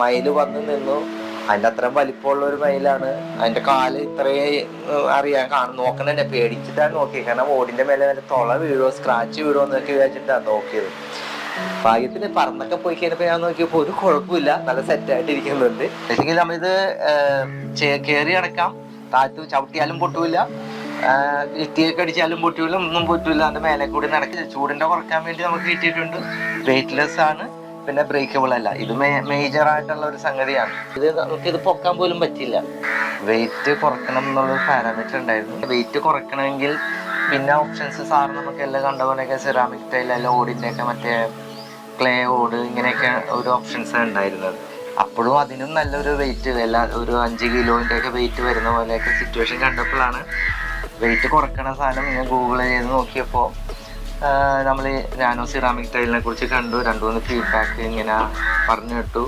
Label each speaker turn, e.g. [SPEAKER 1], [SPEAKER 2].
[SPEAKER 1] മയിൽ വന്ന് നിന്നു. അതിന്റെ അത്രയും വലിപ്പമുള്ള ഒരു മയിലാണ്. അതിന്റെ കാല് ഇത്രയും അറിയാൻ നോക്കണ തന്നെ പേടിച്ചിട്ടാണ് നോക്കിയത്. കാരണം ഓടിന്റെ മേലെ വല്ല തുള വീഴോ സ്ക്രാച്ച് വീഴോ എന്നൊക്കെ വിചാരിച്ചിട്ടാണ് നോക്കിയത്. ഭാഗ്യത്തിന് പറന്നൊക്കെ പോയി കഴിഞ്ഞപ്പോ ഞാൻ നോക്കിയപ്പോ ഒരു കുഴപ്പമില്ല, നല്ല സെറ്റായിട്ട് ഇരിക്കുന്നുണ്ട്. ശരിക്കും നമ്മളിത് കയറി അടക്കാം, താഴത്ത് ചവിട്ടിയാലും പൊട്ടൂല, ഇറ്റിയൊക്കെ അടിച്ചാലും പൊട്ടൂല, ഒന്നും പൊട്ടൂല. അതിന്റെ മേലെ കൂടി നടക്കില്ല. ചൂടിന്റെ കുറക്കാൻ വേണ്ടി നമുക്ക് കിട്ടിയിട്ടുണ്ട്. വെയിറ്റ്ലെസ് ആണ്, പിന്നെ ബ്രേക്കബിൾ അല്ല. ഇത് മേജർ ആയിട്ടുള്ള ഒരു സംഗതിയാണ്. നമുക്കിത് പൊക്കാൻ പോലും പറ്റില്ല. വെയിറ്റ് കുറക്കണം എന്നുള്ളൊരു പാരാമീറ്റർ ഉണ്ടായിരുന്നു. വെയിറ്റ് കുറക്കണമെങ്കിൽ പിന്നെ ഓപ്ഷൻസ് സാറ് നമുക്ക് എല്ലാം കണ്ട പോലെയൊക്കെ സെറാമിക് ടൈൽ അല്ല ഓടിൻ്റെ ഒക്കെ മറ്റേ ക്ലേ ഓട് ഇങ്ങനെയൊക്കെ ഒരു ഓപ്ഷൻസ് ഉണ്ടായിരുന്നത്. അപ്പോഴും അതിനും നല്ലൊരു വെയിറ്റ്, ഒരു 5 കിലോൻ്റെ ഒക്കെ വെയിറ്റ് വരുന്ന പോലെയൊക്കെ സിറ്റുവേഷൻ കണ്ടപ്പോഴാണ് വെയിറ്റ് കുറക്കണ സാധനം ഞാൻ ഗൂഗിൾ ചെയ്ത് നോക്കിയപ്പോൾ നമ്മൾ നാനോ സിറാമിക് ടൈലിനെ കുറിച്ച് കണ്ടു. 2-3 ഫീഡ്ബാക്ക് ഇങ്ങനെ പറഞ്ഞു കേട്ടു.